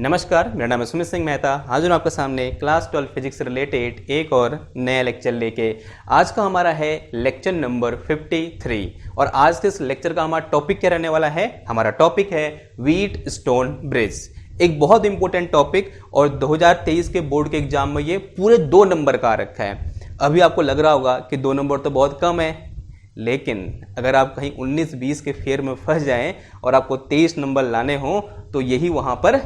नमस्कार, मेरा नाम है सुमित सिंह मेहता। हाजिर हूँ आपके सामने क्लास 12 फिजिक्स से रिलेटेड एक और नया लेक्चर लेके। आज का हमारा है लेक्चर नंबर 53 और आज के इस लेक्चर का हमारा टॉपिक क्या रहने वाला है? हमारा टॉपिक है व्हीटस्टोन ब्रिज, एक बहुत इंपॉर्टेंट टॉपिक और 2023 के बोर्ड के एग्जाम में ये पूरे 2 नंबर का आ रखा है। अभी आपको लग रहा होगा कि 2 नंबर तो बहुत कम है, लेकिन अगर आप कहीं 19-20 के फेयर में फंस जाएं और आपको 23 नंबर लाने हो तो यही वहां पर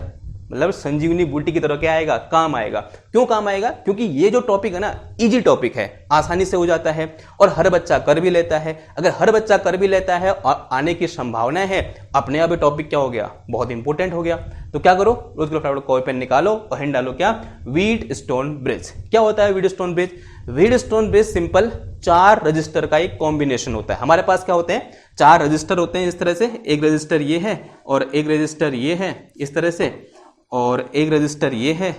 मतलब संजीवनी बूटी की तरह क्या आएगा, काम आएगा। क्यों काम आएगा? क्योंकि ये जो टॉपिक है ना, इजी टॉपिक है, आसानी से हो जाता है और हर बच्चा कर भी लेता है। अगर हर बच्चा कर भी लेता है और आने की संभावना है, अपने आप ये टॉपिक क्या हो गया, बहुत इंपॉर्टेंट हो गया। तो क्या करो, रोज के फटाफट कॉपी पेन निकालो और हिंट डालो क्या, व्हीटस्टोन ब्रिज। क्या होता है Wheatstone bridge? Wheatstone bridge simple 4 register का एक कॉम्बिनेशन होता है। हमारे पास क्या होते हैं, 4 रजिस्टर होते हैं इस तरह से। एक रजिस्टर ये है और एक रजिस्टर ये है इस तरह से, और एक रजिस्टर ये है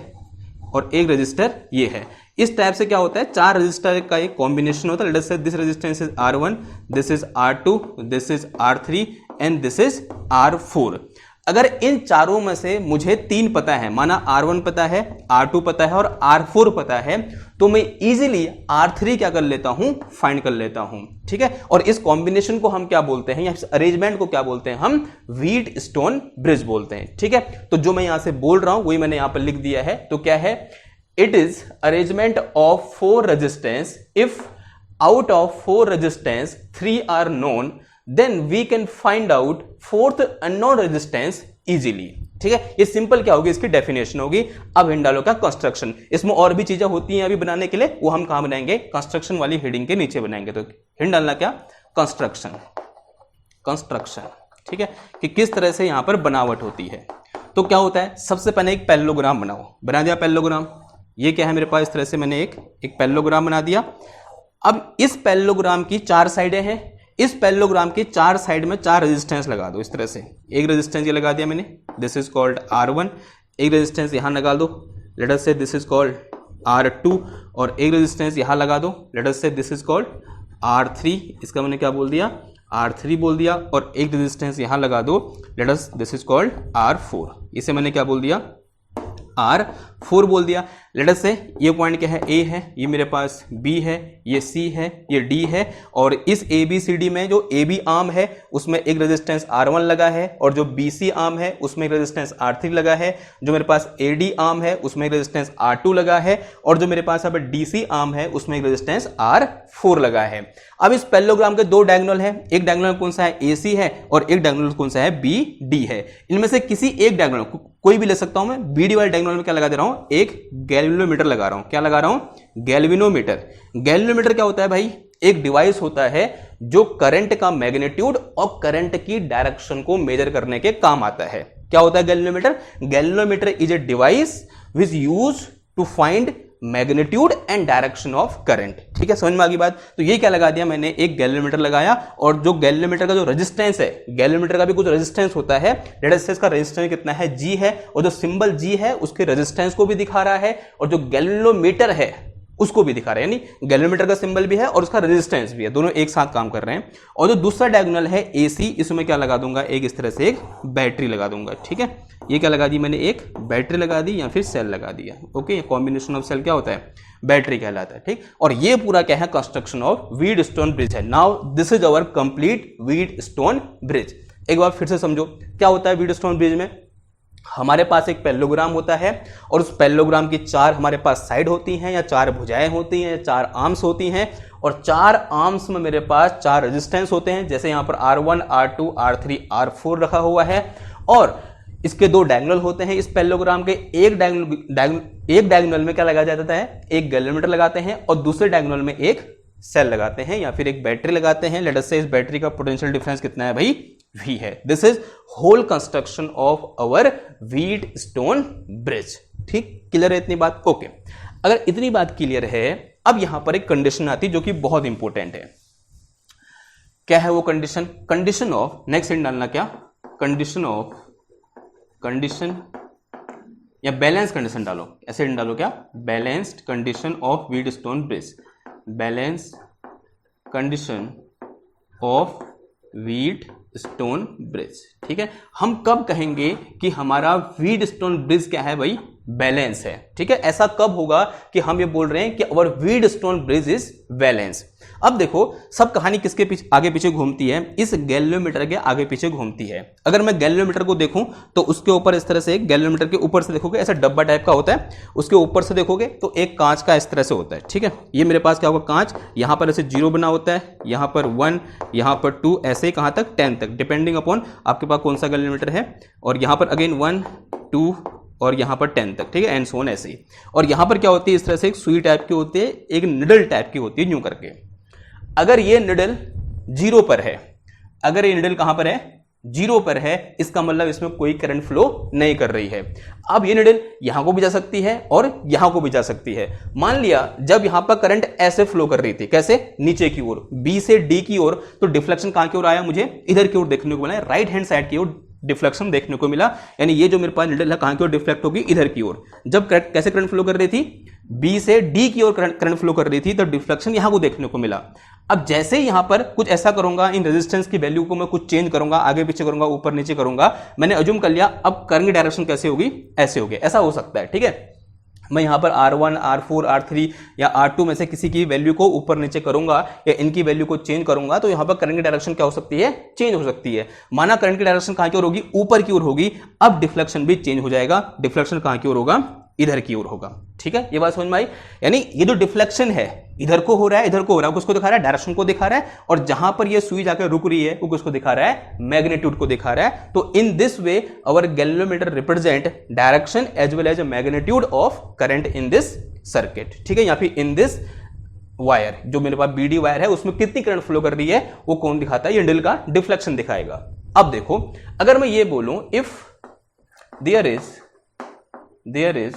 और एक रजिस्टर ये है। इस टाइप से क्या होता है, 4 रजिस्टर का एक कॉम्बिनेशन होता है। Let's say this resistance is R1, this is R2, this is R3 and this is R4। अगर इन चारों में से मुझे 3 पता है, माना R1 पता है, R2 पता है और R4 पता है, तो मैं इजीली R3 क्या कर लेता हूं, फाइंड कर लेता हूं। ठीक है, और इस कॉम्बिनेशन को हम क्या बोलते हैं, या इस अरेंजमेंट को क्या बोलते हैं, हम व्हीटस्टोन ब्रिज बोलते हैं। ठीक है, तो जो मैं यहां से बोल रहा हूं वही मैंने यहां पर लिख दिया है। तो क्या है, it is arrangement of 4 resistance. If out of 4 resistance 3 are known, then we can find out 4th unknown resistance easily। ठीक है, ये सिंपल क्या होगी, इसकी डेफिनेशन होगी। अब हिंट डालो क्या, कंस्ट्रक्शन। इसमें और भी चीजें होती हैं अभी बनाने के लिए, वो हम कहां बनाएंगे, कंस्ट्रक्शन वाली हेडिंग के नीचे बनाएंगे। तो हिंट डालना क्या, कंस्ट्रक्शन। कंस्ट्रक्शन, ठीक है, कि किस तरह से यहां पर बनावट होती है। तो क्या होता है, सबसे पहले एक पैरेललोग्राम बनाओ। बना दिया पैरेललोग्राम, ये क्या है मेरे पास, इस तरह से मैंने एक पैरेललोग्राम बना दिया। अब इस पैरेललोग्राम की 4 साइडें हैं। इस पैरेललोग्राम की 4 साइड में 4 रेजिस्टेंस लगा दो इस तरह से। एक रेजिस्टेंस ये लगा दिया मैंने, दिस इज कॉल्ड R1। एक रेजिस्टेंस यहां लगा दो, लेट अस से दिस इज कॉल्ड R2। और एक रेजिस्टेंस यहां लगा दो, लेट अस से दिस इज कॉल्ड R3। इसका मैंने क्या बोल दिया, R3 बोल दिया। और एक रेजिस्टेंस यहां लगा दो, let us this is called R4। इसे मैंने क्या बोल दिया, R4 बोल दिया। लेट अस से ये पॉइंट क्या है, A है, ये मेरे पास B है, ये C है, ये D है। और इस ABCD में जो AB आर्म है उसमें एक रेजिस्टेंस R1 लगा है, और जो BC आर्म है उसमें एक रेजिस्टेंस R3 लगा है। जो मेरे पास AD आर्म है उसमें एक रेजिस्टेंस R2 लगा है, और जो मेरे पास अब DC आर्म है उसमें एक रेजिस्टेंस R4 लगा है। अब इस पैरेललोग्राम के 2 डायगोनल है, एक डायगोनल कौन सा है, AC है, और एक डायगोनल कौन सा है, BD है। इनमें से किसी एक डायगोनल, कोई भी ले सकता हूं मैं, BD वाले डायगोनल में क्या लगा दे रहा हूं, एक गैल्वेनोमीटर लगा रहा हूं। क्या लगा रहा हूं, गैल्वेनोमीटर। गैल्वेनोमीटर क्या होता है भाई, एक डिवाइस होता है जो करंट का मैग्नीट्यूड और करंट की डायरेक्शन को मेजर करने के काम आता है। क्या होता है galvanometer? Galvanometer is a device which use to find magnitude and direction of current. ठीक है, समझ में आ गई बात। तो ये क्या लगा दिया मैंने, एक गैल्वेनोमीटर लगाया। और जो गैल्वेनोमीटर का जो रेजिस्टेंस है, गैल्वेनोमीटर का भी कुछ रेजिस्टेंस होता है। लेट अस से इसका रेजिस्टेंस कितना है, G है, और जो सिंबल G है उसके रेजिस्टेंस को भी दिखा रहा है, और जो गैल्वेनोमीटर है उसको भी दिखा रहा है। यानी गैल्वेनोमीटर का सिंबल भी है और उसका रेजिस्टेंस भी है, दोनों एक साथ काम कर रहे हैं। और जो दूसरा डायगोनल है AC, इसमें क्या लगा दूंगा, एक इस तरह से एक बैटरी लगा दूंगा। ठीक है, ये क्या लगा दी मैंने, एक बैटरी लगा दी या फिर सेल लगा दिया। ओके, कॉम्बिनेशन ऑफ सेल क्या होता है, बैटरी कहलाता है। ठीक, और ये पूरा क्या है, कंस्ट्रक्शन ऑफ व्हीटस्टोन ब्रिज है। Now this is our complete Wheatstone bridge. एक बार फिर से समझो क्या होता है व्हीटस्टोन ब्रिज में। हमारे पास एक पैरेललोग्राम होता है, और उस पैरेललोग्राम की 4 हमारे पास साइड होती हैं, या 4 भुजाएं होती हैं, या 4 आर्म्स होती हैं। और 4 आर्म्स में मेरे पास 4 रेजिस्टेंस होते हैं, जैसे यहां पर R1, R2, R3, R4 रखा हुआ है। और इसके 2 डायगोनल होते हैं इस पैरेललोग्राम के। एक डायगोनल में क्या लगाया जाता है, एक गैल्वेनोमीटर लगाते हैं, और दूसरे डायगोनल में एक सेल लगाते हैं या फिर एक बैटरी लगाते हैं। लेट अस से इस बैटरी का पोटेंशियल डिफरेंस कितना है भाई, V है। This is whole construction of our Wheatstone bridge. ठीक, क्लियर है इतनी बात? ओके, अगर इतनी बात क्लियर है, अब यहां पर एक कंडीशन आती है जो कि बहुत इंपॉर्टेंट है। क्या है वो condition? Condition of, next hint डालना क्या, कंडीशन ऑफ, कंडीशन या बैलेंस कंडीशन डालो, ऐसे हिंट डालो क्या, balanced condition of Wheatstone bridge. Balance condition of Wheatstone stone bridge. ठीक है, हम कब कहेंगे कि हमारा व्हीटस्टोन ब्रिज क्या है भाई, बैलेंस है। ठीक है, ऐसा कब होगा कि हम ये बोल रहे हैं कि अवर व्हीटस्टोन ब्रिज इज बैलेंस। अब देखो सब कहानी किसके पीछे आगे पीछे घूमती है, इस गैल्वेनोमीटर के आगे पीछे घूमती है। अगर मैं गैल्वेनोमीटर को देखूं तो उसके ऊपर इस तरह से, गैल्वेनोमीटर के ऊपर से देखोगे ऐसा डब्बा टाइप का होता है, उसके ऊपर से देखोगे तो एक कांच का इस तरह से होता है। ठीक है, ये मेरे पास क्या होगा, कांच, यहां पर ऐसे 0 बना होता है, यहां पर 1, यहां पर 2, ऐसे ही कहां तक 10 तक, डिपेंडिंग अपॉन आपके पास कौन सा गैल्वेनोमीटर है। और यहां पर अगेन 1, 2 और यहां पर 10 तक। ठीक है, एंड सो ऑन ऐसे ही। और यहां पर क्या होती है, इस तरह से एक सुई टाइप की होती है, एक निडल टाइप की होती है, यूं करके। अगर ये निडल 0 पर है, अगर ये निडल कहां पर है, 0 पर है, इसका मतलब इसमें कोई करंट फ्लो नहीं कर रही है। अब ये निडल यहां को भी जा सकती है और यहां को भी जा सकती है। मान लिया जब यहां पर करंट ऐसे फ्लो कर रही थी, कैसे, नीचे की ओर, बी से डी की ओर, तो डिफ्लेक्शन कहां की ओर आया, मुझे इधर की ओर देखने को मिला, राइट हैंड साइड की ओर डिफ्लेक्शन देखने को मिला। यानी ये जो मेरे पास निडल है कहां की ओर डिफ्लेक्ट होगी, इधर की ओर। जब कैसे करंट फ्लो कर रही थी, बी से डी की ओर करंट फ्लो कर रही थी, तो डिफ्लेक्शन यहां को देखने को मिला। अब जैसे ही यहां पर कुछ ऐसा करूंगा, इन रेजिस्टेंस की वैल्यू को मैं कुछ चेंज करूंगा, आगे पीछे करूंगा, ऊपर नीचे करूंगा, मैंने अज्यूम कर लिया अब करंट की डायरेक्शन कैसे होगी, ऐसे होगी। ऐसा हो सकता है। ठीक है, मैं यहां पर R1, R4, R3 या R2 में से किसी की वैल्यू को ऊपर नीचे करूंगा या इनकी वैल्यू को चेंज करूंगा, तो यहां पर करंट की डायरेक्शन क्या हो सकती है, चेंज हो सकती है। माना करंट की डायरेक्शन कहां की ओर होगी, ऊपर की ओर होगी, अब डिफ्लेक्शन भी चेंज हो जाएगा, डिफ्लेक्शन कहां की ओर होगा, इधर की ओर होगा। ठीक है, ये बात समझ में आई। यानी ये जो डिफ्लेक्शन है, इधर को हो रहा है, इधर को हो रहा है, किसको दिखा रहा है, डायरेक्शन को दिखा रहा है। और जहां पर ये सुई जाकर रुक रही है वो किसको दिखा रहा है, मैग्नीट्यूड को दिखा रहा है। तो in this way our galvanometer represent direction as well as magnitude of current in this circuit. ठीक है, या फिर इन दिस वायर, जो मेरे पास बीडी वायर है उसमें कितनी करंट फ्लो कर रही है वो कौन दिखाता है, ये निडल का डिफ्लेक्शन दिखाएगा। अब देखो अगर मैं ये बोलूं, if there is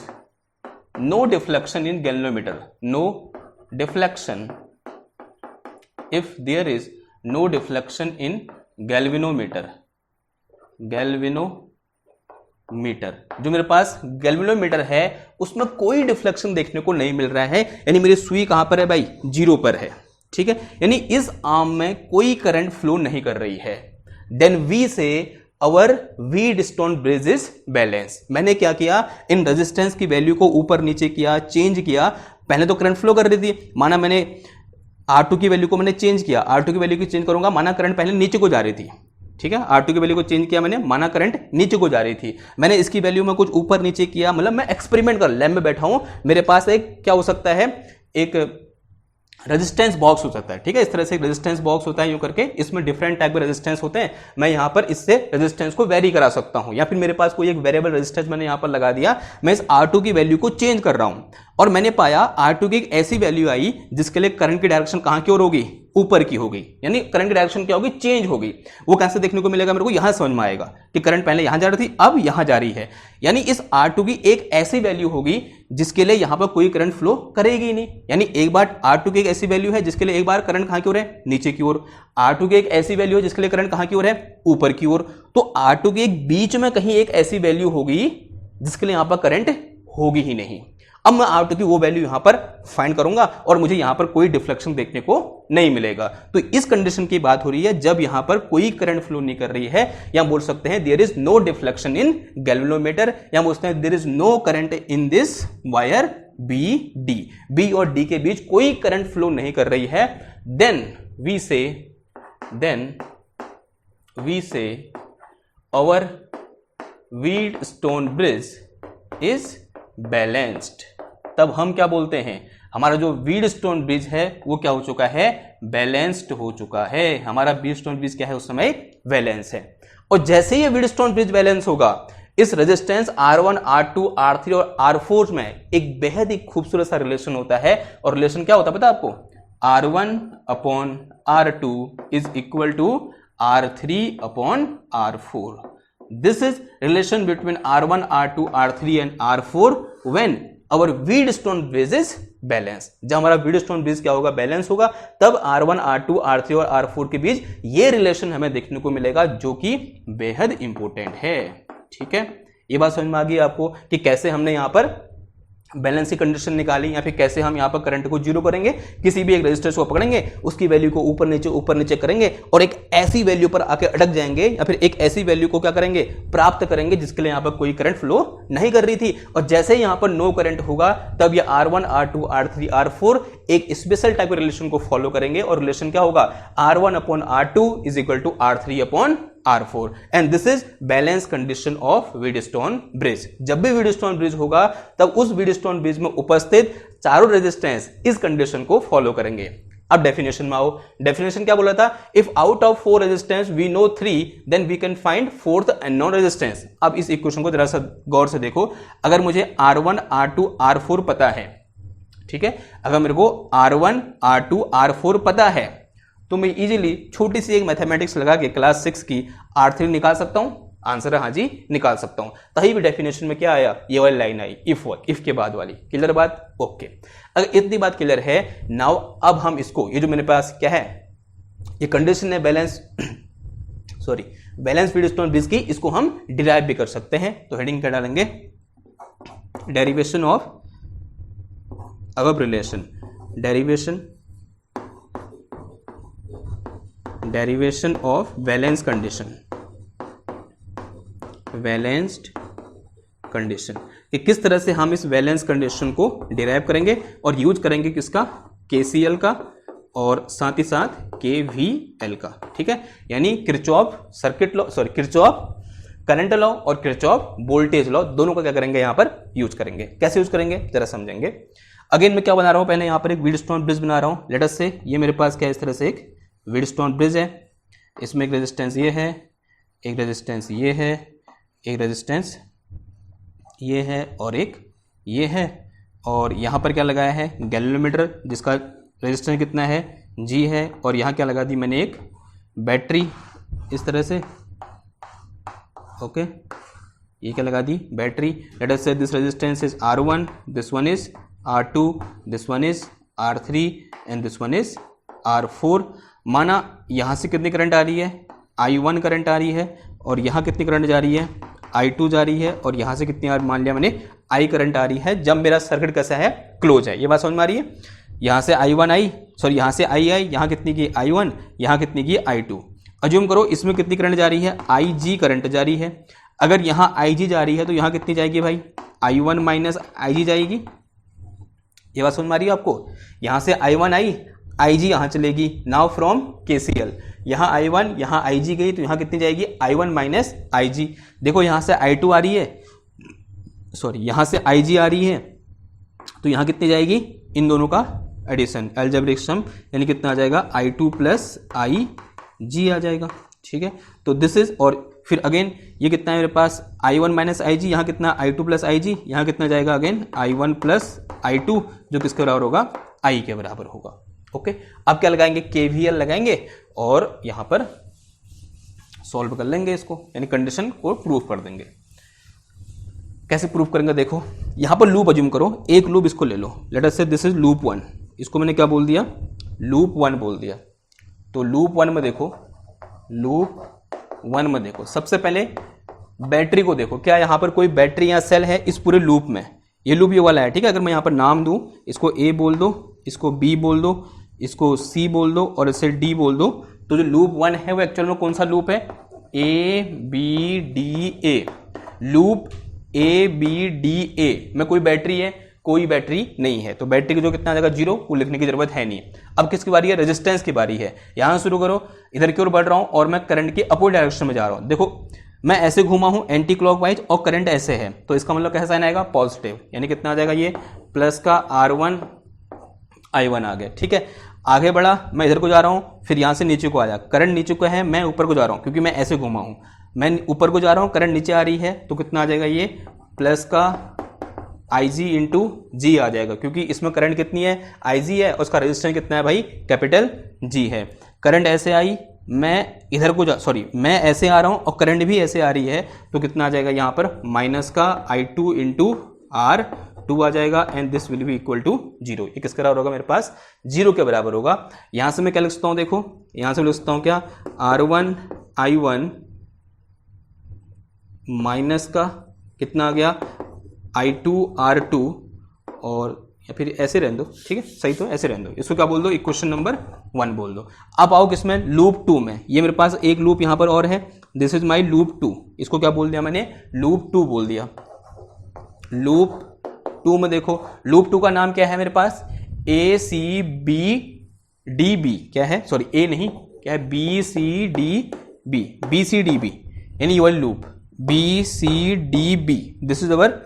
no deflection in galvanometer, no deflection, if there is no deflection in galvanometer, जो मेरे पास गैल्वेनोमीटर है उसमें कोई डिफ्लेक्शन देखने को नहीं मिल रहा है, यानी मेरी सुई कहां पर है भाई, 0 पर है। ठीक है, यानी इस आर्म में कोई करंट फ्लो नहीं कर रही है, देन वी से अवर व्हीटस्टोन ब्रिज इज बैलेंस। मैंने क्या किया, इन रेजिस्टेंस की वैल्यू को ऊपर नीचे किया, चेंज किया। पहले तो करंट फ्लो कर रही थी, माना मैंने R2 की वैल्यू को मैंने चेंज किया, R2 की वैल्यू को चेंज करूंगा, माना करंट पहले नीचे को जा रही थी। ठीक है, R2 की वैल्यू को चेंज किया मैंने, माना करंट नीचे को जा रही थी, मैंने इसकी वैल्यू में कुछ ऊपर नीचे किया, मतलब मैं एक्सपेरिमेंट कर, लैब में बैठा हूं, मेरे पास एक क्या हो सकता है, एक रेजिस्टेंस बॉक्स हो सकता है। ठीक है, इस तरह से एक रेजिस्टेंस बॉक्स होता है यूं करके, इसमें डिफरेंट टाइप के रेजिस्टेंस होते हैं, मैं यहां पर इससे रेजिस्टेंस को वेरी करा सकता हूं, या फिर मेरे पास कोई एक वेरिएबल रेजिस्टेंस मैंने यहां पर लगा दिया, मैं इस R2 की वैल्यू को चेंज कर रहा हूं और मैंने पाया R2 की एक ऐसी वैल्यू आई जिसके लिए करंट की डायरेक्शन कहां की ओर होगी, ऊपर की होगी, यानी करंट की डायरेक्शन क्या होगी, चेंज होगी। वो कैसे देखने को मिलेगा, मेरे को यहां समझ में आएगा कि करंट पहले यहां जा रही थी, अब यहां जा रही है, यानी इस R2 की एक ऐसी वैल्यू होगी जिसके लिए यहां पर कोई करंट फ्लो करेगी नहीं। यानी एक बार R2 की एक ऐसी वैल्यू है जिसके लिए एक बार करंट कहां की ओर है, नीचे की ओर। R2 की एक ऐसी वैल्यू है जिसके लिए करंट कहां की ओर है, ऊपर की ओर। तो R2 की एक बीच में कहीं एक ऐसी वैल्यू होगी जिसके लिए यहां पर करंट होगी ही नहीं। अब मैं R2 की वो वैल्यू यहां पर फाइंड करूंगा और मुझे यहां पर कोई डिफ्लेक्शन देखने को नहीं मिलेगा। तो इस कंडीशन की बात हो रही है जब यहां पर कोई करंट फ्लो नहीं कर रही है, या बोल सकते हैं there is no deflection in galvanometer, या बोलते हैं there is no current in this wire B और डी के बीच कोई करंट फ्लो नहीं कर रही है। Then we say our Wheatstone bridge is balanced. तब हम क्या बोलते हैं, हमारा जो व्हीटस्टोन ब्रिज है वो क्या हो चुका है, बैलेंस्ड हो चुका है। हमारा व्हीटस्टोन ब्रिज क्या है, उस समय बैलेंस है। और जैसे ही व्हीटस्टोन ब्रिज बैलेंस होगा, इस रेजिस्टेंस R1, R2, R3 और R4 में एक बेहद ही खूबसूरत सा रिलेशन होता है। और रिलेशन क्या होता है पता है आपको, R1 upon R2 is equal to R3 upon R4। This is relation between R1, R2, R3 and R4 when our Wheatstone bridge is balance. जब हमारा व्हीटस्टोन ब्रिज क्या होगा, बैलेंस होगा, तब R1, R2, R3 और R4 के बीच ये relation हमें देखने को मिलेगा जो कि बेहद इंपॉर्टेंट है। ठीक है, ये बात समझ में आ गई आपको कि कैसे हमने यहां पर बैलेंस की कंडीशन निकाली, या फिर कैसे हम यहाँ पर करंट को जीरो करेंगे, किसी भी एक रेजिस्टेंस को पकड़ेंगे, उसकी वैल्यू को ऊपर नीचे करेंगे और एक ऐसी वैल्यू पर आके अटक जाएंगे, या फिर एक ऐसी वैल्यू को क्या करेंगे, प्राप्त करेंगे जिसके लिए यहाँ पर कोई करंट फ्लो नहीं कर रही थी। और जैसे ही यहाँ पर नो करंट होगा तब ये R1 R2 R3 R4 एक स्पेशल टाइप के रिलेशन को फॉलो करेंगे, और रिलेशन क्या होगा, R1 upon R2 is equal to R3 upon R4 and this is balance condition of Wheatstone bridge. जब भी व्हीटस्टोन ब्रिज होगा तब उस व्हीटस्टोन ब्रिज में उपस्थित चारों रेजिस्टेंस इस कंडीशन को फॉलो करेंगे। अब डेफिनेशन में आओ। डेफिनेशन क्या बोला था, if out of 4 resistance we know 3 then we can find 4th unknown resistance. अब इस इक्वेशन को जरा सा गौर से देखो, अगर मुझे R1 R2 R4 पता है, ठीक है, अगर मेरे को R1 R2 R4 पता है तो मैं इजीली छोटी सी एक मैथमेटिक्स लगा के क्लास 6 की R3 निकाल सकता हूं। आंसर है हाँ जी, निकाल सकता हूं। तभी भी डेफिनेशन में क्या आया, ये वाली लाइन आई, इफ के बाद वाली। क्लियर बात, ओके। अगर इतनी बात क्लियर है, नाउ अब हम इसको, ये जो मेरे पास क्या है, ये कंडीशन है बैलेंस बैलेंस व्हीटस्टोन ब्रिज की, इसको हम डिराइव भी कर सकते हैं। तो हेडिंग क्या डालेंगे, derivation of above relation, derivation of balanced condition, कि किस तरह से हम इस बैलेंस कंडीशन को डिराइव करेंगे और यूज करेंगे किसका, केसीएल का और साथ ही साथ केवीएल का। ठीक है, यानी किरचॉफ करंट लॉ और किरचॉफ वोल्टेज लॉ, दोनों का क्या करेंगे यहाँ पर यूज करेंगे। कैसे यूज करेंगे जरा समझेंगे। अगेन मैं क्या बना रहा हूँ, पहले यहाँ पर एक व्हीटस्टोन ब्रिज बना रहा हूँ। लेट अस से ये मेरे पास क्या, इस तरह से एक व्हीटस्टोन ब्रिज है, इसमें एक रेजिस्टेंस ये है, एक रेजिस्टेंस ये है, एक रेजिस्टेंस ये है और एक ये है, और यहाँ पर क्या लगाया है, गैल्वेनोमीटर जिसका रेजिस्टेंस कितना है, G है, और यहाँ क्या लगा दी मैंने, एक बैटरी इस तरह से, ओके, ये क्या लगा दी, बैटरी। लेट अस से this resistance is R1, this one is R2, this one is R3 and this one is R4। माना यहाँ से कितनी करंट आ रही है, I1 करंट आ रही है, और यहाँ कितनी करंट जा रही है, I2 जा रही है, और यहाँ से कितनी मान लिया मैंने, I करंट आ रही है, जब मेरा सर्किट कैसा है, क्लोज है। ये बात समझ में आ रही है। यहाँ से यहाँ से I आई, यहाँ कितनी की I1, यहाँ कितनी की I2। अज्यूम करो इसमें कितनी करंट जा रही है, IG करंट जा रही है। अगर यहाँ IG जा रही है तो यहाँ कितनी जाएगी भाई, I1 माइनस IG जाएगी। ये बात समझ में आ रही है आपको। यहाँ से I1 आई, IG यहाँ चलेगी। नाउ फ्रॉम KCL, यहाँ I1 यहाँ IG गई तो यहाँ कितनी जाएगी, I1 माइनस IG। देखो यहाँ से I2 आ रही है, यहाँ से IG आ रही है, तो यहाँ कितनी जाएगी, इन दोनों का एडिशन, अलजेब्रिक सम, यानी कितना आ जाएगा, I2 प्लस IG आ जाएगा। ठीक है, तो दिस इज, और फिर अगेन ये कितना है मेरे पास, I1 माइनस IG, यहाँ कितना I2 प्लस IG, यहाँ कितना जाएगा अगेन I1 प्लस I2, जो किसके बराबर होगा, I के बराबर होगा। ओके, अब क्या लगाएंगे, KVL लगाएंगे और यहाँ पर सॉल्व कर लेंगे इसको, यानी कंडीशन को प्रूव कर देंगे। कैसे प्रूव करेंगे, देखो यहाँ पर लूप अज्यूम करो, एक लूप इसको ले लो। लेट अस से दिस इज लूप 1, इसको मैंने क्या बोल दिया, लूप 1 बोल दिया। तो लूप 1 में देखो, सबसे पहले बैटरी को देखो, क्या यहाँ पर कोई बैटरी या सेल है इस पूरे लूप में, ये लूप ये वाला है। ठीक है, अगर मैं यहाँ पर नाम दूं, इसको A बोल दो, इसको B बोल दो, इसको C बोल दो और इसे D बोल दो, तो जो लूप 1 है वो एक्चुअल में कौन सा लूप है, ABDA, लूप ABDA में कोई बैटरी है, कोई बैटरी नहीं है, तो बैटरी की जो कितना आ जाएगा, 0, वो लिखने की जरूरत है नहीं। अब किसकी बारी है, रेजिस्टेंस की बारी है। यहां शुरू करो, इधर की ओर बढ़ रहा हूं और मैं करंट के अपोजिट डायरेक्शन में जा रहा हूं। देखो मैं ऐसे घूमा हूं एंटी क्लॉकवाइज और करंट ऐसे है, तो इसका मतलब कैसा साइन आएगा, पॉजिटिव, यानी कितना आ जाएगा, ये प्लस का R1 I1 आ गया। ठीक है, आगे बढ़ा, मैं इधर को जा रहा हूं, फिर यहां से नीचे को आया, करंट नीचे को है, मैं ऊपर को जा रहा हूं, क्योंकि मैं ऐसे घूमा हूं, मैं ऊपर को जा रहा हूं, करंट नीचे आ रही है, तो कितना आ जाएगा, ये प्लस का IG इंटू G आ जाएगा, क्योंकि इसमें करंट कितनी है, IG है, और उसका रेजिस्टेंस कितना है भाई, कैपिटल G है। करंट ऐसे आई, मैं इधर को मैं ऐसे आ रहा हूं और करंट भी ऐसे आ रही है, तो कितना आ जाएगा यहाँ पर, माइनस का I2 इंटू R2 आ जाएगा, and this will be equal to 0। ये किसके बराबर होगा, मेरे पास 0 के बराबर होगा। यहां से मैं क्या लिख सकता हूं, देखो यहां से लिख सकता हूं क्या, R1 I1 माइनस का कितना आ गया, I2 R2 और या फिर ऐसे रहने दो, ठीक है, सही तो ऐसे रहने दो, इसको क्या बोल दो, इक्वेशन नंबर 1 बोल दो। अब आओ किसमें, लूप 2 में। ये मेरे पास एक लूप यहाँ पर और है, दिस इज माई लूप 2, इसको क्या बोल दिया मैंने, लूप 2 बोल दिया। लूप 2 में देखो, लूप 2 का नाम क्या है मेरे पास, A C B D B, क्या है, सॉरी ए नहीं, क्या है, B C D B, B C D B, यानी your loop B C D B, this is our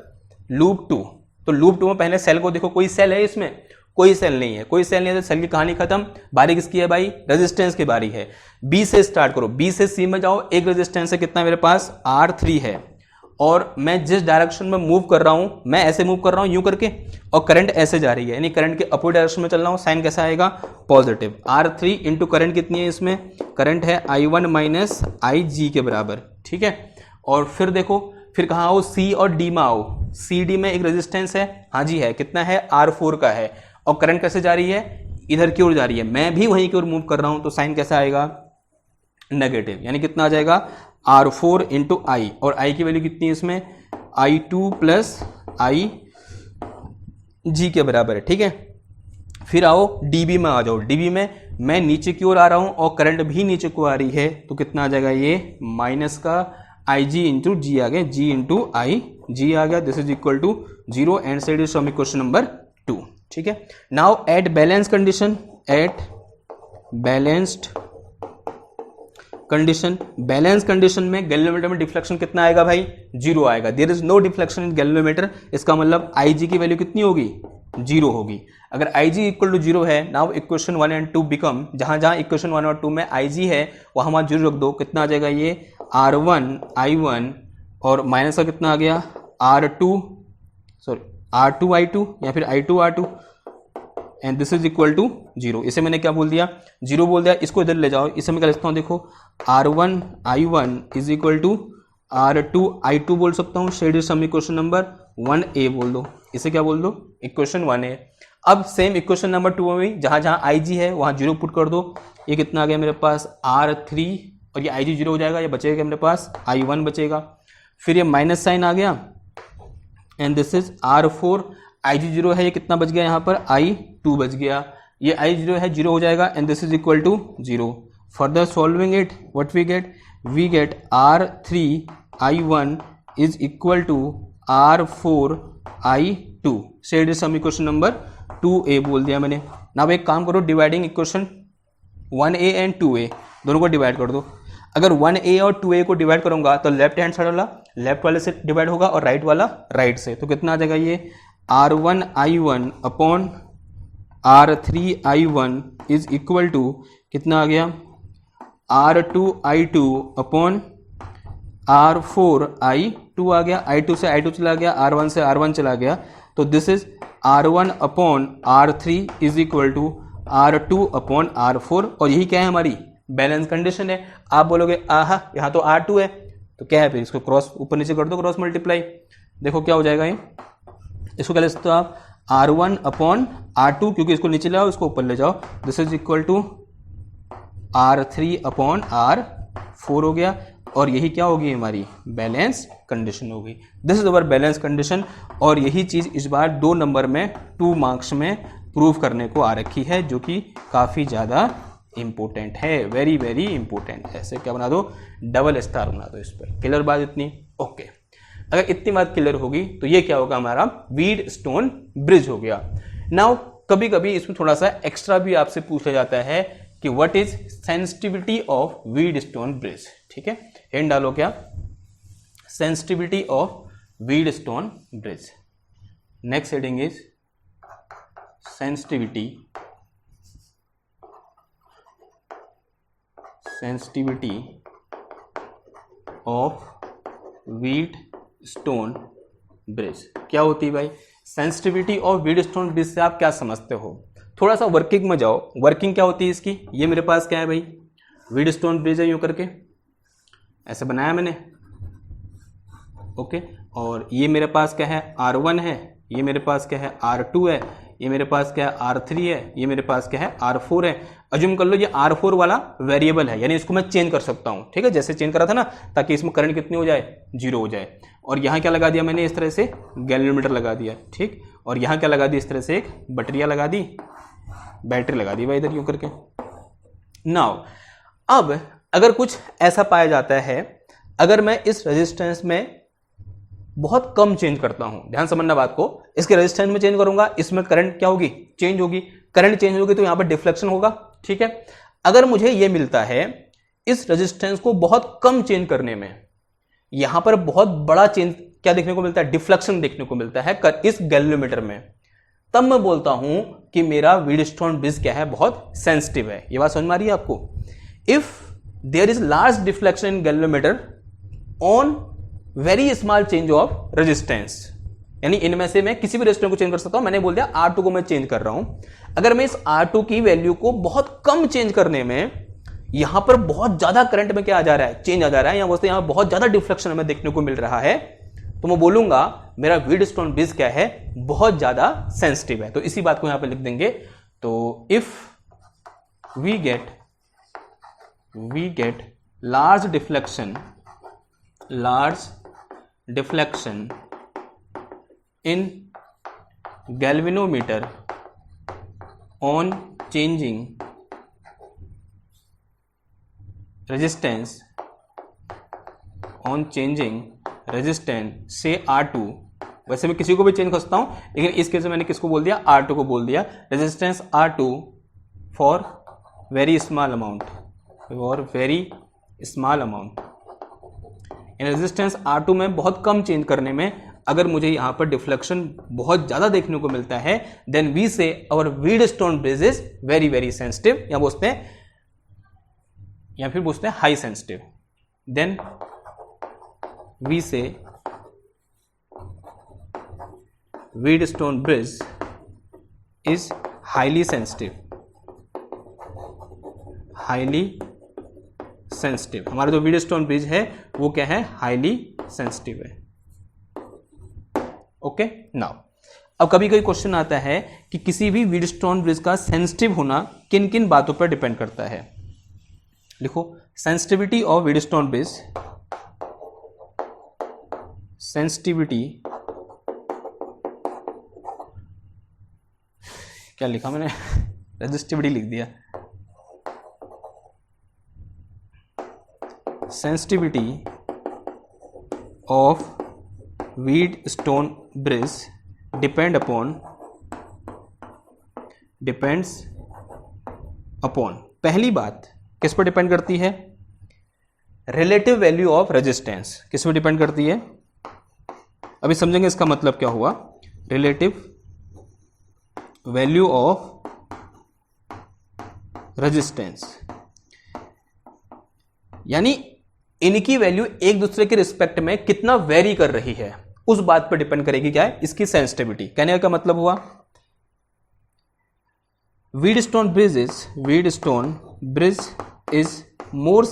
loop 2। तो लूप 2 में पहले सेल को देखो, कोई सेल है इसमें, कोई सेल नहीं है, कोई सेल नहीं है, तो सेल की कहानी खत्म। बारी किसकी है भाई, रेजिस्टेंस की बारी है। बी से स्टार्ट करो, बी से सी में जाओ, एक रेजिस्टेंस है कितना मेरे पास, R3 है, और मैं जिस डायरेक्शन में मूव कर रहा हूं, मैं ऐसे मूव कर रहा हूं यूं करके, और करंट ऐसे जा रही है, यानी करंट के अपोजिट डायरेक्शन में चल रहा हूं, साइन कैसा आएगा, पॉजिटिव। R3 इंटू करंट कितनी है इसमें, करंट है I1 माइनस IG के बराबर, ठीक है। और फिर देखो, फिर कहाँ आओ, C और D में आओ, CD में एक रेजिस्टेंस है, हाँ जी है, कितना है, R4 का है, और करंट कैसे जा रही है, इधर की ओर जा रही है, मैं भी वहीं की ओर मूव कर रहा हूं, तो साइन कैसा आएगा, नेगेटिव, यानी कितना आ जाएगा, R4 इंटू आई, और आई की वैल्यू कितनी है इसमें, I2 प्लस IG के बराबर है, ठीक है। फिर आओ DB में आ जाओ, DB में मैं नीचे की ओर आ रहा हूं और करंट भी नीचे को आ रही है, तो कितना आ जाएगा, ये माइनस का IG इंटू जी आ गया, G इंटू आई, G आ गया, this is equal to 0 and side is some equation number 2, ठीक है। Now at balance condition, at balanced condition, balance condition में गैल्वेनोमीटर में डिफ्लेक्शन कितना आएगा भाई, 0 आएगा, there is no deflection in galvanometer, इसका मतलब IG की वैल्यू कितनी होगी, 0 होगी। अगर IG इक्वल टू 0 है, नाउ इक्वेशन 1 एंड 2 बिकम, जहां जहां इक्वेशन 1 और 2 में IG है वहां वहां 0 रख दो, कितना आ जाएगा, ये R1 I1 और माइनस का कितना आ गया, R2 I2 या फिर I2 R2 and this is equal to 0। इसे मैंने क्या बोल दिया, 0 बोल दिया, इसको इधर ले जाओ, इसे मैं क्या लिखता हूँ, देखो R1 I1 is equal to R2 I2 बोल सकता हूँ, said is some equation number 1A बोल दो, इसे क्या बोल दो, इक्वेशन 1A। अब सेम इक्वेशन नंबर 2 में भी जहां जहां IG है वहां 0 पुट कर दो, ये कितना आ गया मेरे पास, R3, और ये IG 0 हो जाएगा, ये बचेगा मेरे पास I1 बचेगा, फिर ये माइनस साइन आ गया and this is R4, IG 0 है, ये कितना बच गया यहाँ पर, I2 बच गया, ये I 0 है, 0 हो जाएगा and this is equal to 0। Further solving it, what we get R3 I1 is equal to R4 I2, said is some equation number 2A बोल दिया मैंने। नाउ एक काम करो, dividing equation 1A and 2A दोनों को डिवाइड कर दो। अगर 1A और 2A को डिवाइड करूंगा तो लेफ्ट हैंड साइड वाला लेफ्ट वाले से डिवाइड होगा और राइट वाला राइट से, तो कितना आ जाएगा, ये R1 I1 upon R3 I1 is equal to कितना आ गया, R2 I2 upon R4 I2 आ गया, I2 से I2 चला गया, R1 से R1 चला गया, तो this is R1 upon R3 is equal to R2 upon R4, और यही क्या है, हमारी बैलेंस कंडीशन है। आप बोलोगे आहा यहाँ तो R2 है, तो क्या है, फिर इसको क्रॉस ऊपर नीचे कर दो, क्रॉस मल्टीप्लाई, देखो क्या हो जाएगा, ये इसको क्या ले सकते हो आप, R1 अपॉन R2, क्योंकि इसको नीचे लाओ इसको ऊपर ले जाओ, this is equal to R3 upon R4 हो गया, और यही क्या होगी, हमारी बैलेंस कंडीशन होगी। This is our balance condition, और यही चीज इस बार 2 नंबर में 2 मार्क्स में प्रूव करने को आ रखी है, जो कि काफी ज्यादा इंपॉर्टेंट है, वेरी वेरी इंपॉर्टेंट है। ऐसे क्या बना दो, डबल स्टार बना दो इस पर। क्लियर बात इतनी, ओके। अगर इतनी बात क्लियर होगी तो ये क्या होगा, हमारा व्हीटस्टोन ब्रिज हो गया। नाउ कभी कभी इसमें थोड़ा सा एक्स्ट्रा भी आपसे पूछा जाता है कि what is sensitivity of Wheatstone bridge, ठीक है, हिंट डालो क्या, sensitivity of Wheatstone bridge. Next heading is sensitivity of Wheatstone bridge. क्या होती है भाई सेंसिटिविटी ऑफ व्हीटस्टोन ब्रिज से आप क्या समझते हो, थोड़ा सा वर्किंग में जाओ। वर्किंग क्या होती है इसकी, ये मेरे पास क्या है भाई, व्हीटस्टोन ब्रिज है, यूं करके ऐसे बनाया मैंने, ओके, और ये मेरे पास क्या है, R1 है, ये मेरे पास क्या है, R2 है, ये मेरे पास क्या है, R3 है, ये मेरे पास क्या है, R4 है। अज्यूम कर लो ये R4 वाला वेरिएबल है, यानी इसको मैं चेंज कर सकता हूं, ठीक है, जैसे चेंज करा था ना, ताकि इसमें करंट कितनी हो जाए, 0 हो जाए। और यहाँ क्या लगा दिया मैंने इस तरह से, गैल्वेनोमीटर लगा दिया, ठीक। और यहाँ क्या लगा दी इस तरह से, एक बैटरियाँ लगा दी, बैटरी लगा दी भाई इधर यूँ करके। नाउ अब अगर कुछ ऐसा पाया जाता है, अगर मैं इस रेजिस्टेंस में बहुत कम चेंज करता हूं, ध्यान समझना बात को, इसके रेजिस्टेंस में चेंज करूंगा, इसमें करंट क्या होगी, चेंज होगी, करंट चेंज होगी तो यहां पर डिफ्लेक्शन होगा, ठीक है। अगर मुझे यह मिलता है इस रेजिस्टेंस को बहुत कम चेंज करने में, यहां पर बहुत बड़ा चेंज क्या देखने को मिलता है, डिफ्लेक्शन देखने को मिलता है इस गैल्वेनोमीटर में, तब मैं बोलता हूं कि मेरा व्हीटस्टोन ब्रिज क्या है, बहुत सेंसिटिव है। यह बात समझ में आ रही है आपको। If there is large deflection in galvanometer on very small change of resistance, यानी इनमें से मैं किसी भी रेजिस्टेंस को चेंज कर सकता हूं। मैंने बोल दिया R2 को मैं चेंज कर रहा हूं, अगर मैं इस R2 की वैल्यू को बहुत कम चेंज करने में, यहां पर बहुत ज्यादा करंट में क्या आ जा रहा है, चेंज आ जा रहा है, यहां बहुत ज्यादा डिफ्लेक्शन हमें देखने को मिल रहा है, तो मैं बोलूंगा मेरा व्हीटस्टोन ब्रिज क्या है, बहुत ज्यादा सेंसिटिव है। तो इसी बात को यहां पर लिख देंगे। तो if we get large deflection in galvanometer on changing resistance से R2, वैसे मैं किसी को भी चेंज कर सकता हूं, लेकिन इस केस में मैंने किसको बोल दिया, R2 को बोल दिया, resistance R2 for very small amount, resistance R2 में बहुत कम चेंज करने में अगर मुझे यहां पर डिफ्लेक्शन बहुत ज्यादा देखने को मिलता है, then we say our Wheatstone bridge is very very sensitive, या बोलते हैं, या फिर बोलते हैं high sensitive. Then we say Wheatstone bridge is highly sensitive, हमारा जो व्हीटस्टोन ब्रिज है वो क्या है, हाईली सेंसिटिव है। ओके, नाउ अब कभी कभी क्वेश्चन आता है कि किसी भी व्हीटस्टोन ब्रिज का सेंसिटिव होना किन किन बातों पर डिपेंड करता है। लिखो, sensitivity of Wheatstone bridge, sensitivity, क्या लिखा मैंने, रेजिस्टिविटी लिख दिया, sensitivity of Wheatstone bridge depends upon, पहली बात किस पर डिपेंड करती है, रिलेटिव वैल्यू ऑफ रेजिस्टेंस, किस पर डिपेंड करती है, अभी समझेंगे इसका मतलब क्या हुआ। रिलेटिव वैल्यू ऑफ रेजिस्टेंस यानी इनकी वैल्यू एक दूसरे के रिस्पेक्ट में कितना वेरी कर रही है, उस बात पर डिपेंड करेगी क्या है, इसकी सेंसिटिविटी। कहने का मतलब हुआ Wheatstone bridge is more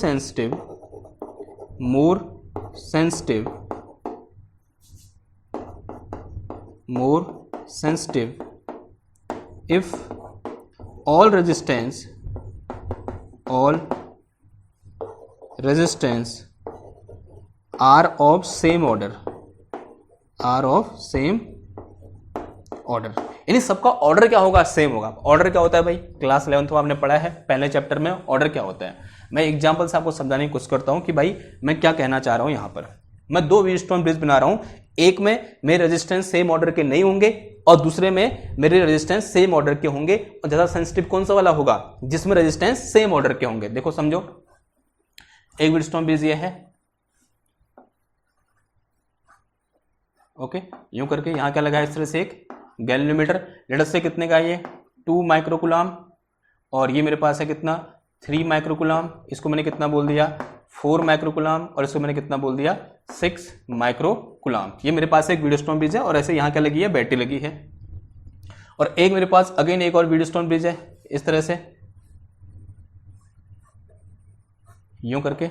sensitive if all resistance are of same order, यानी सबका ऑर्डर क्या होगा, सेम होगा। ऑर्डर क्या होता है भाई, क्लास 11th में आपने पढ़ा है पहले चैप्टर में, ऑर्डर क्या होता है। मैं एग्जांपल से आपको समझाने की कोशिश करता हूं कि भाई मैं क्या कहना चाह रहा हूं। यहां पर मैं दो व्हीटस्टोन ब्रिज बना रहा हूं, एक में मेरे रेजिस्टेंस सेम ऑर्डर के नहीं होंगे और दूसरे में मेरे रेजिस्टेंस सेम ऑर्डर के होंगे। और ज्यादा सेंसिटिव कौन सा वाला होगा, जिसमें रेजिस्टेंस सेम ऑर्डर के होंगे। देखो समझो, एक व्हीटस्टोन ब्रिज ये है, ओके, यूं करके यहां क्या लगा है, इस तरह से एक गैल्वेनोमीटर, लेट से कितने का, ये 2 माइक्रोकूलम, और ये मेरे पास है कितना, 3 माइक्रोकूलम, इसको मैंने कितना बोल दिया, 4 माइक्रोकूलम, और इसको मैंने कितना बोल दिया, 6 माइक्रोकूलम। ये मेरे पास एक व्हीटस्टोन ब्रिज है, और ऐसे यहां क्या लगी है, बैटरी लगी है। और एक मेरे पास अगेन एक और व्हीटस्टोन ब्रिज है, इस तरह से यूं करके,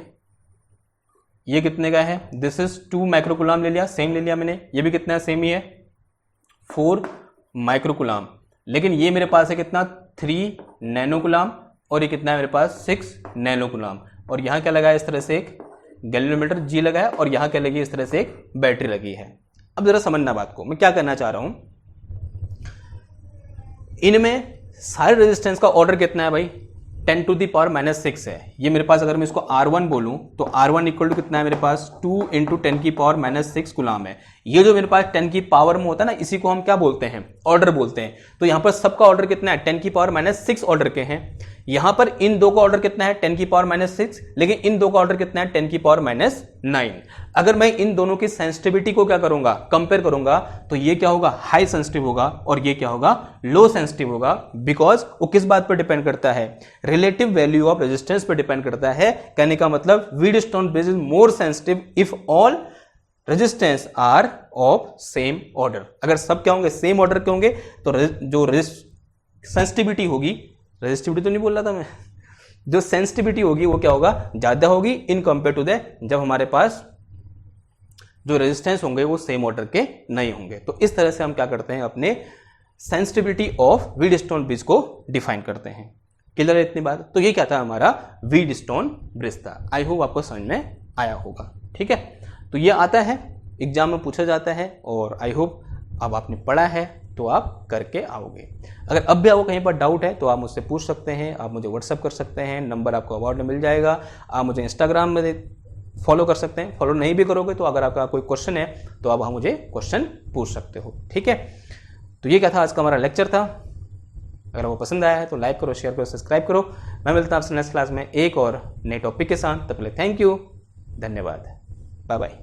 ये कितने का है, दिस इज 2 माइक्रोकूलम ले लिया, सेम ले लिया मैंने, ये भी कितना है, सेम ही है, 4 माइक्रोकूलम। लेकिन ये मेरे पास है कितना, 3 नैनोकूलम, और ये कितना है मेरे पास, 6 नैनोकूलम। और यहां क्या लगा है, इस तरह से एक गैल्वेनोमीटर G लगा है और यहाँ क्या लगी है, इस तरह से एक बैटरी लगी है। अब जरा समझना बात को, मैं क्या करना चाह रहा हूं, इनमें सारे रेजिस्टेंस का ऑर्डर कितना है भाई, 10⁻⁻⁶ है। ये मेरे पास अगर मैं इसको R1 बोलूं तो R1 इक्वल टू कितना है मेरे पास, 2 × 10⁻⁻⁶ गुलाम है। ये जो मेरे पास 10 की पावर में होता है ना, इसी को हम क्या बोलते हैं, ऑर्डर बोलते हैं। तो यहां पर सबका ऑर्डर कितना है, 10⁻⁻⁶ ऑर्डर के हैं। यहां पर इन दो का ऑर्डर कितना है, 10⁻⁻⁶, लेकिन इन दो का ऑर्डर कितना है, 10⁻⁹ अगर मैं इन दोनों की सेंसिटिविटी को क्या करूंगा, कंपेयर करूंगा, तो ये क्या होगा, हाई सेंसिटिव होगा और ये क्या होगा, लो सेंसिटिव होगा। बिकॉज वो किस बात पर डिपेंड करता है, रिलेटिव वैल्यू ऑफ रेजिस्टेंस पर डिपेंड करता है। कहने का मतलब Wheatstone bridge is more sensitive if all resistance R of same order. अगर सब क्या होंगे, सेम ऑर्डर के होंगे, तो जो सेंसिटिविटी होगी, रेजिस्टिविटी तो नहीं बोल रहा था मैं, जो सेंसिटिविटी होगी वो क्या होगा, ज्यादा होगी इन कंपेयर टू द जब हमारे पास जो रेजिस्टेंस होंगे वो सेम ऑर्डर के नहीं होंगे। तो इस तरह से हम क्या करते हैं, अपने सेंसिटिविटी ऑफ व्हीटस्टोन ब्रिज को डिफाइन करते हैं। क्लियर है इतनी बात। तो ये क्या था, हमारा व्हीटस्टोन ब्रिज था। आई होप आपको समझ में आया होगा। ठीक है, तो ये आता है एग्जाम में पूछा जाता है और आई होप अब आपने पढ़ा है तो आप करके आओगे। अगर अब भी आपको कहीं पर डाउट है तो आप मुझसे पूछ सकते हैं, आप मुझे व्हाट्सअप कर सकते हैं, नंबर आपको अबाउट में मिल जाएगा। आप मुझे इंस्टाग्राम में फॉलो कर सकते हैं, फॉलो नहीं भी करोगे तो अगर आपका कोई क्वेश्चन है तो आप मुझे क्वेश्चन पूछ सकते हो। ठीक है, तो ये क्या था, आज का हमारा लेक्चर था। अगर वो पसंद आया है तो लाइक करो, शेयर करो, सब्सक्राइब करो। मैं मिलता हूँ आपसे नेक्स्ट क्लास में एक और नए टॉपिक के साथ। तब तक थैंक यू, धन्यवाद, बाय बाय।